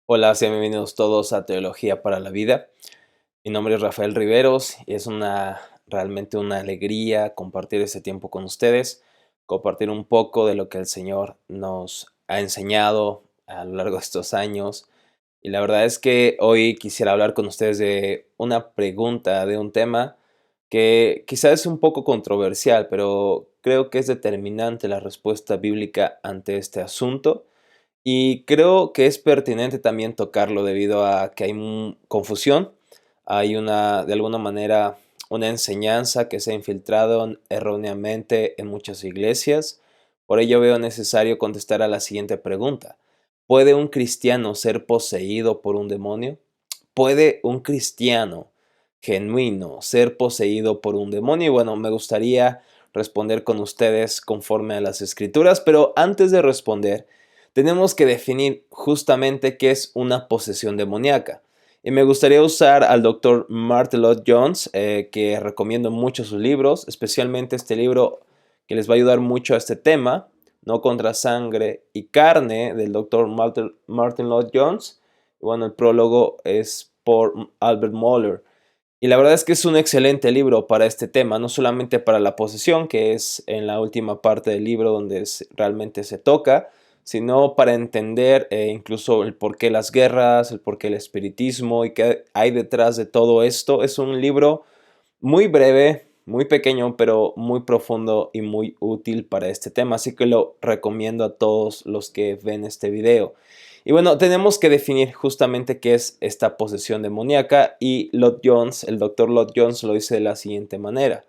Hola, sean bienvenidos todos a Teología para la Vida. Mi nombre es Rafael Riveros y es realmente una alegría compartir este tiempo con ustedes, compartir un poco de lo que el Señor nos ha enseñado a lo largo de estos años. Y la verdad es que hoy quisiera hablar con ustedes de una pregunta, de un tema que quizás es un poco controversial, pero creo que es determinante la respuesta bíblica ante este asunto. Y creo que es pertinente también tocarlo debido a que hay confusión, hay de alguna manera, una enseñanza que se ha infiltrado erróneamente en muchas iglesias. Por ello veo necesario contestar a la siguiente pregunta. ¿Puede un cristiano ser poseído por un demonio? ¿Puede un cristiano genuino ser poseído por un demonio? Y bueno, me gustaría responder con ustedes conforme a las escrituras, pero antes de responder, tenemos que definir justamente qué es una posesión demoníaca. Y me gustaría usar al doctor Martin Lloyd Jones, que recomiendo mucho sus libros, especialmente este libro que les va a ayudar mucho a este tema, No contra sangre y carne, del doctor Martin Lloyd Jones. Y bueno, el prólogo es por Albert Mohler. Y la verdad es que es un excelente libro para este tema, no solamente para la posesión, que es en la última parte del libro donde realmente se toca, sino para entender incluso el porqué las guerras, el porqué el espiritismo y qué hay detrás de todo esto. Es un libro muy breve, muy pequeño, pero muy profundo y muy útil para este tema, así que lo recomiendo a todos los que ven este video. Y bueno, tenemos que definir justamente qué es esta posesión demoníaca y Lloyd Jones, el doctor Lloyd Jones lo dice de la siguiente manera.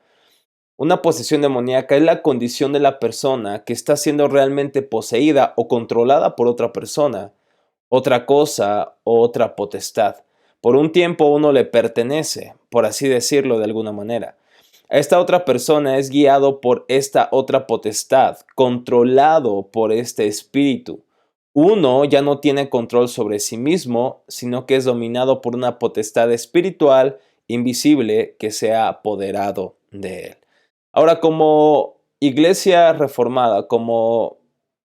Una posesión demoníaca es la condición de la persona que está siendo realmente poseída o controlada por otra persona, otra cosa o otra potestad. Por un tiempo uno le pertenece, por así decirlo de alguna manera. A esta otra persona es guiado por esta otra potestad, controlado por este espíritu. Uno ya no tiene control sobre sí mismo, sino que es dominado por una potestad espiritual invisible que se ha apoderado de él. Ahora, como iglesia reformada, como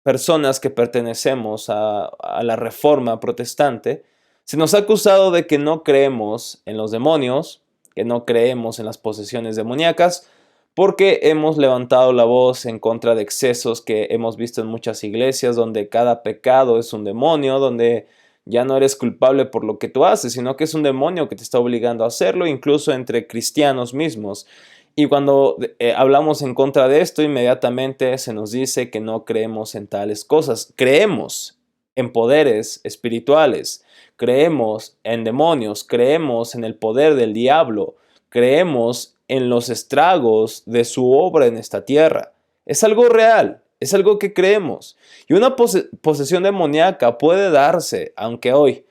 personas que pertenecemos a la reforma protestante, se nos ha acusado de que no creemos en los demonios, que no creemos en las posesiones demoníacas, porque hemos levantado la voz en contra de excesos que hemos visto en muchas iglesias, donde cada pecado es un demonio, donde ya no eres culpable por lo que tú haces, sino que es un demonio que te está obligando a hacerlo, incluso entre cristianos mismos. Y cuando hablamos en contra de esto, inmediatamente se nos dice que no creemos en tales cosas. Creemos en poderes espirituales, creemos en demonios, creemos en el poder del diablo, creemos en los estragos de su obra en esta tierra. Es algo real, es algo que creemos. Y una posesión demoníaca puede darse, aunque hoy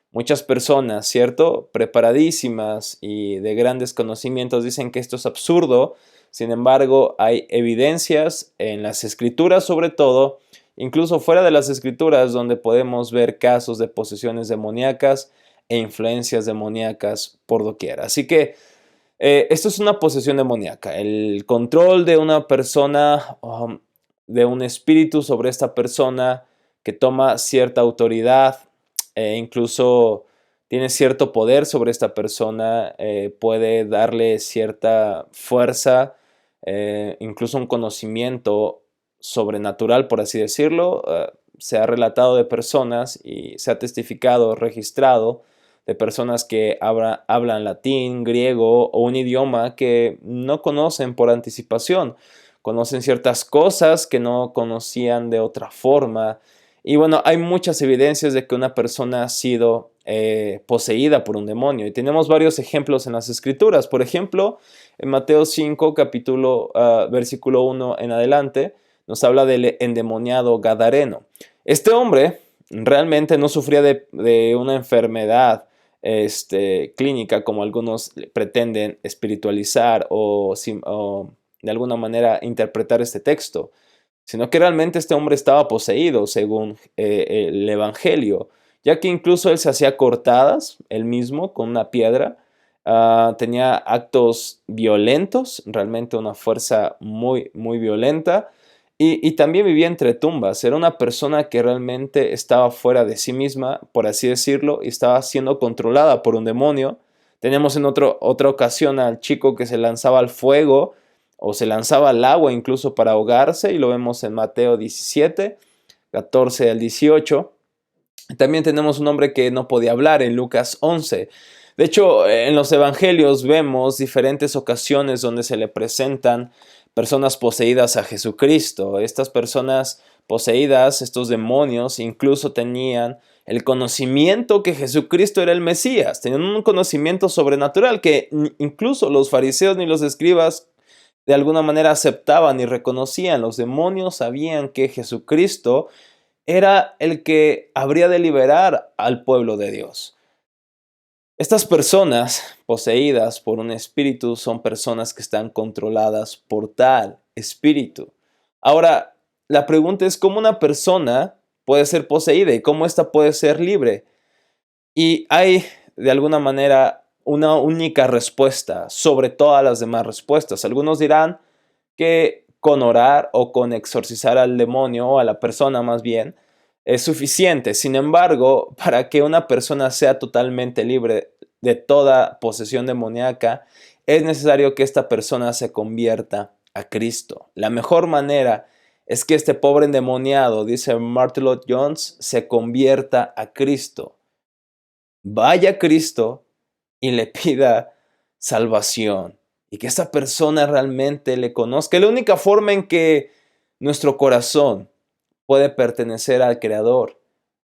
muchas personas, ¿cierto? Preparadísimas y de grandes conocimientos dicen que esto es absurdo. Sin embargo, hay evidencias en las escrituras sobre todo, incluso fuera de las escrituras, donde podemos ver casos de posesiones demoníacas e influencias demoníacas por doquier. Así que esto es una posesión demoníaca, el control de una persona, de un espíritu sobre esta persona que toma cierta autoridad e incluso tiene cierto poder sobre esta persona, puede darle cierta fuerza, incluso un conocimiento sobrenatural, por así decirlo. Se ha relatado de personas y se ha testificado, registrado de personas que hablan latín, griego o un idioma que no conocen por anticipación. Conocen ciertas cosas que no conocían de otra forma. Y bueno, hay muchas evidencias de que una persona ha sido poseída por un demonio. Y tenemos varios ejemplos en las escrituras. Por ejemplo, en Mateo 5, versículo 1 en adelante, nos habla del endemoniado Gadareno. Este hombre realmente no sufría de una enfermedad clínica como algunos pretenden espiritualizar o de alguna manera interpretar este texto, sino que realmente este hombre estaba poseído según el Evangelio, ya que incluso él se hacía cortadas él mismo con una piedra, tenía actos violentos, realmente una fuerza muy, muy violenta, Y también vivía entre tumbas. Era una persona que realmente estaba fuera de sí misma, por así decirlo, y estaba siendo controlada por un demonio. Tenemos en otra ocasión al chico que se lanzaba al fuego o se lanzaba al agua incluso para ahogarse, y lo vemos en Mateo 17, 14 al 18. También tenemos un hombre que no podía hablar en Lucas 11. De hecho, en los evangelios vemos diferentes ocasiones donde se le presentan personas poseídas a Jesucristo. Estas personas poseídas, estos demonios, incluso tenían el conocimiento que Jesucristo era el Mesías. Tenían un conocimiento sobrenatural que incluso los fariseos ni los escribas de alguna manera aceptaban y reconocían. Los demonios sabían que Jesucristo era el que habría de liberar al pueblo de Dios. Estas personas poseídas por un espíritu son personas que están controladas por tal espíritu. Ahora, la pregunta es cómo una persona puede ser poseída y cómo ésta puede ser libre. Y hay, de alguna manera, una única respuesta sobre todas las demás respuestas. Algunos dirán que con orar o con exorcizar al demonio o a la persona más bien es suficiente. Sin embargo, para que una persona sea totalmente libre de toda posesión demoníaca, es necesario que esta persona se convierta a Cristo. La mejor manera es que este pobre endemoniado, dice Martyn Lloyd-Jones, se convierta a Cristo. Vaya a Cristo y le pida salvación. Y que esta persona realmente le conozca. La única forma en que nuestro corazón puede pertenecer al Creador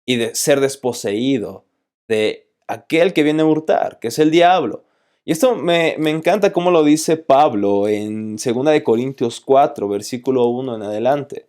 y de ser desposeído de aquel que viene a hurtar, que es el diablo. Y esto me encanta cómo lo dice Pablo en 2 Corintios 4, versículo 1 en adelante.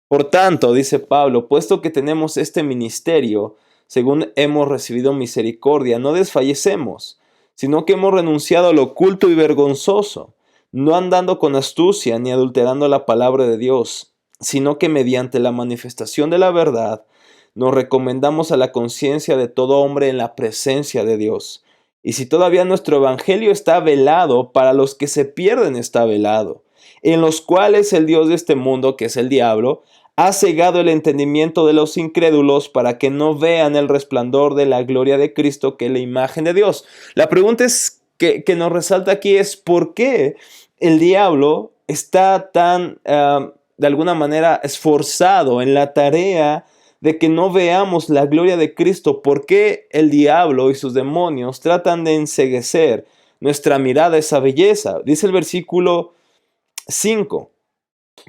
Por tanto, dice Pablo, puesto que tenemos este ministerio, según hemos recibido misericordia, no desfallecemos, sino que hemos renunciado a lo oculto y vergonzoso, no andando con astucia ni adulterando la palabra de Dios, sino que mediante la manifestación de la verdad nos recomendamos a la conciencia de todo hombre en la presencia de Dios. Y si todavía nuestro evangelio está velado, para los que se pierden está velado, en los cuales el Dios de este mundo, que es el diablo, ha cegado el entendimiento de los incrédulos para que no vean el resplandor de la gloria de Cristo, que es la imagen de Dios. La pregunta es que nos resalta aquí es ¿por qué el diablo está tan, de alguna manera, esforzado en la tarea de que no veamos la gloria de Cristo? ¿Por qué el diablo y sus demonios tratan de enceguecer nuestra mirada a esa belleza? Dice el versículo 5.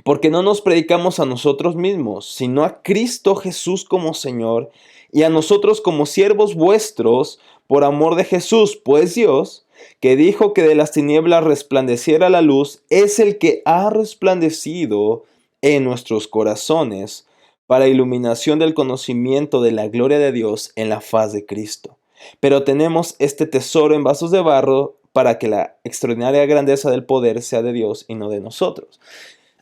Porque no nos predicamos a nosotros mismos, sino a Cristo Jesús como Señor, y a nosotros como siervos vuestros, por amor de Jesús. Pues Dios, que dijo que de las tinieblas resplandeciera la luz, es el que ha resplandecido en nuestros corazones, para iluminación del conocimiento de la gloria de Dios en la faz de Cristo. Pero tenemos este tesoro en vasos de barro, para que la extraordinaria grandeza del poder sea de Dios y no de nosotros.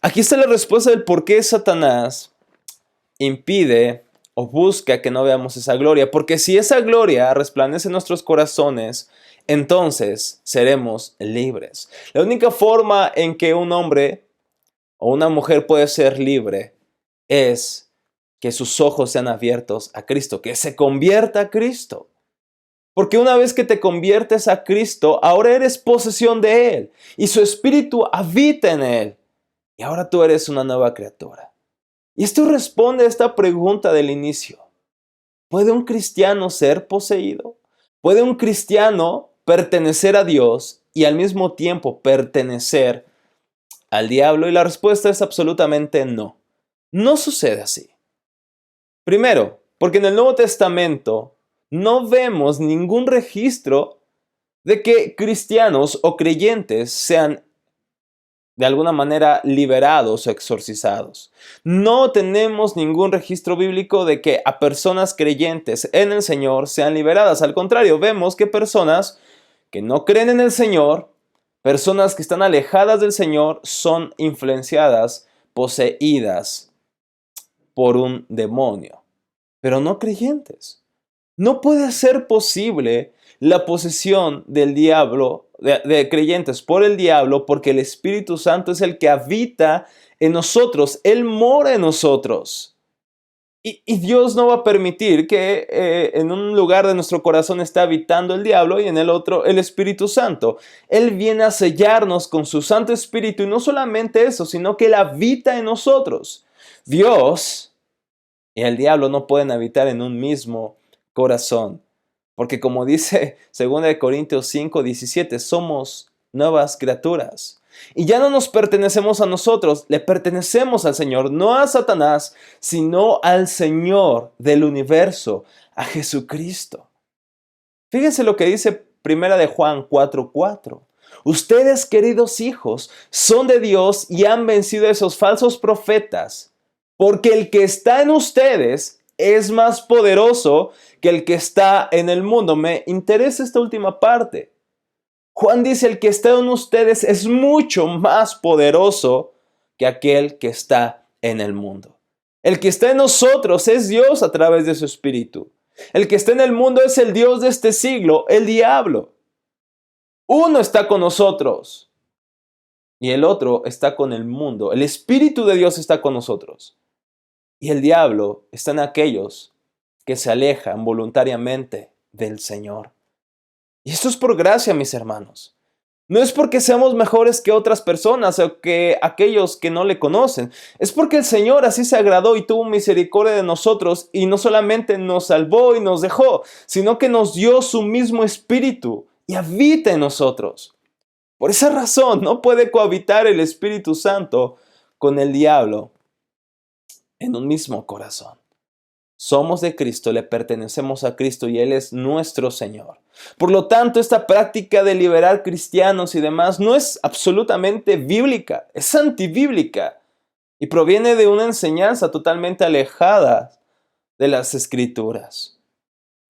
Aquí está la respuesta del por qué Satanás impide o busca que no veamos esa gloria. Porque si esa gloria resplandece en nuestros corazones, entonces seremos libres. La única forma en que un hombre o una mujer puede ser libre es que sus ojos sean abiertos a Cristo, que se convierta a Cristo. Porque una vez que te conviertes a Cristo, ahora eres posesión de Él y su espíritu habita en Él. Y ahora tú eres una nueva criatura. Y esto responde a esta pregunta del inicio. ¿Puede un cristiano ser poseído? ¿Puede un cristiano pertenecer a Dios y al mismo tiempo pertenecer al diablo? Y la respuesta es absolutamente no. No sucede así. Primero, porque en el Nuevo Testamento no vemos ningún registro de que cristianos o creyentes sean de alguna manera liberados o exorcizados. No tenemos ningún registro bíblico de que a personas creyentes en el Señor sean liberadas. Al contrario, vemos que personas que no creen en el Señor, personas que están alejadas del Señor, son influenciadas, poseídas por un demonio, pero no creyentes. No puede ser posible la posesión del diablo, de creyentes por el diablo, porque el Espíritu Santo es el que habita en nosotros, Él mora en nosotros. Y Dios no va a permitir que en un lugar de nuestro corazón esté habitando el diablo y en el otro el Espíritu Santo. Él viene a sellarnos con su Santo Espíritu y no solamente eso, sino que Él habita en nosotros. Dios y el diablo no pueden habitar en un mismo corazón. Porque como dice 2 Corintios 5:17, somos nuevas criaturas. Y ya no nos pertenecemos a nosotros, le pertenecemos al Señor, no a Satanás, sino al Señor del universo, a Jesucristo. Fíjense lo que dice 1 de Juan 4:4. Ustedes, queridos hijos, son de Dios y han vencido a esos falsos profetas, porque el que está en ustedes es más poderoso que el que está en el mundo. Me interesa esta última parte. Juan dice, el que está en ustedes es mucho más poderoso que aquel que está en el mundo. El que está en nosotros es Dios a través de su Espíritu. El que está en el mundo es el Dios de este siglo, el diablo. Uno está con nosotros y el otro está con el mundo. El Espíritu de Dios está con nosotros. Y el diablo está en aquellos que se alejan voluntariamente del Señor. Y esto es por gracia, mis hermanos. No es porque seamos mejores que otras personas o que aquellos que no le conocen. Es porque el Señor así se agradó y tuvo misericordia de nosotros y no solamente nos salvó y nos dejó, sino que nos dio su mismo Espíritu y habita en nosotros. Por esa razón no puede cohabitar el Espíritu Santo con el diablo en un mismo corazón. Somos de Cristo, le pertenecemos a Cristo y Él es nuestro Señor. Por lo tanto, esta práctica de liberar cristianos y demás no es absolutamente bíblica, es antibíblica y proviene de una enseñanza totalmente alejada de las Escrituras.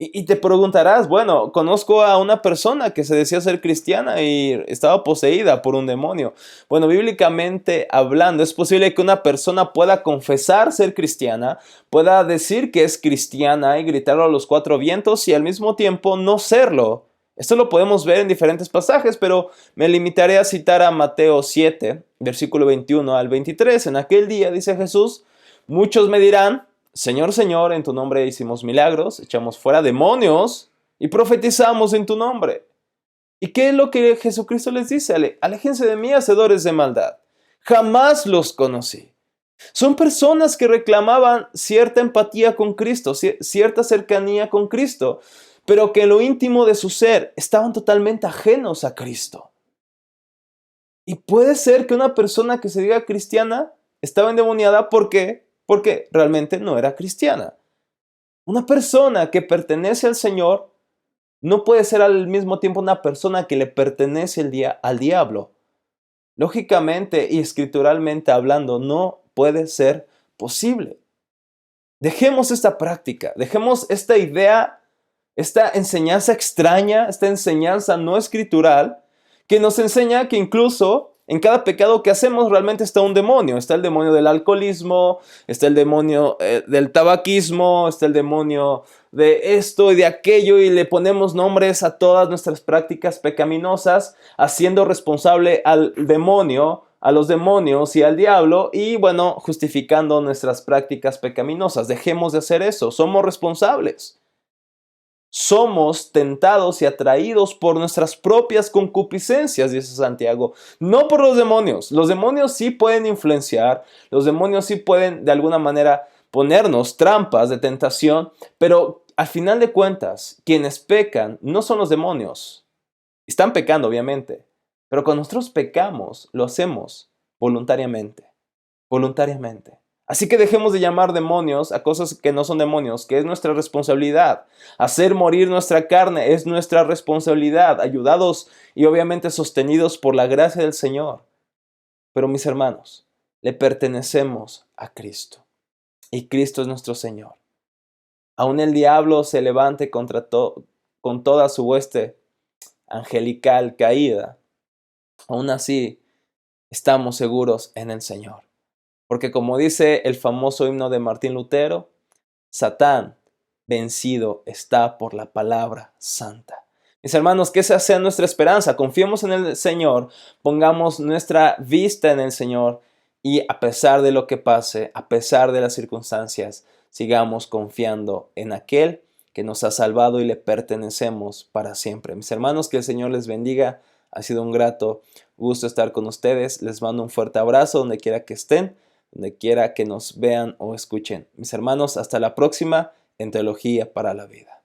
Y te preguntarás, bueno, conozco a una persona que se decía ser cristiana y estaba poseída por un demonio. Bueno, bíblicamente hablando, es posible que una persona pueda confesar ser cristiana, pueda decir que es cristiana y gritarlo a los cuatro vientos y al mismo tiempo no serlo. Esto lo podemos ver en diferentes pasajes, pero me limitaré a citar a Mateo 7, versículo 21 al 23. En aquel día, dice Jesús, muchos me dirán, Señor, Señor, en tu nombre hicimos milagros, echamos fuera demonios y profetizamos en tu nombre. ¿Y qué es lo que Jesucristo les dice? Aléjense de mí, hacedores de maldad. Jamás los conocí. Son personas que reclamaban cierta empatía con Cristo, cierta cercanía con Cristo, pero que en lo íntimo de su ser estaban totalmente ajenos a Cristo. Y puede ser que una persona que se diga cristiana estaba endemoniada porque realmente no era cristiana. Una persona que pertenece al Señor no puede ser al mismo tiempo una persona que le pertenece al diablo. Lógicamente y escrituralmente hablando, no puede ser posible. Dejemos esta práctica, dejemos esta idea, esta enseñanza extraña, esta enseñanza no escritural, que nos enseña que incluso en cada pecado que hacemos realmente está un demonio. Está el demonio del alcoholismo, está el demonio del tabaquismo, está el demonio de esto y de aquello y le ponemos nombres a todas nuestras prácticas pecaminosas, haciendo responsable al demonio, a los demonios y al diablo y bueno, justificando nuestras prácticas pecaminosas. Dejemos de hacer eso, somos responsables. Somos tentados y atraídos por nuestras propias concupiscencias, dice Santiago, no por los demonios. Los demonios sí pueden influenciar, los demonios sí pueden de alguna manera ponernos trampas de tentación, pero al final de cuentas, quienes pecan no son los demonios. Están pecando, obviamente, pero cuando nosotros pecamos, lo hacemos voluntariamente, voluntariamente. Así que dejemos de llamar demonios a cosas que no son demonios, que es nuestra responsabilidad. Hacer morir nuestra carne es nuestra responsabilidad, ayudados y obviamente sostenidos por la gracia del Señor. Pero mis hermanos, le pertenecemos a Cristo y Cristo es nuestro Señor. Aún el diablo se levante con toda su hueste angelical caída, aún así estamos seguros en el Señor. Porque como dice el famoso himno de Martín Lutero, Satán vencido está por la palabra santa. Mis hermanos, que esa sea nuestra esperanza. Confiemos en el Señor, pongamos nuestra vista en el Señor Y a pesar de lo que pase, a pesar de las circunstancias, sigamos confiando en aquel que nos ha salvado y le pertenecemos para siempre. Mis hermanos, que el Señor les bendiga. Ha sido un grato gusto estar con ustedes. Les mando un fuerte abrazo donde quiera que estén, donde quiera que nos vean o escuchen. Mis hermanos, hasta la próxima en Teología para la Vida.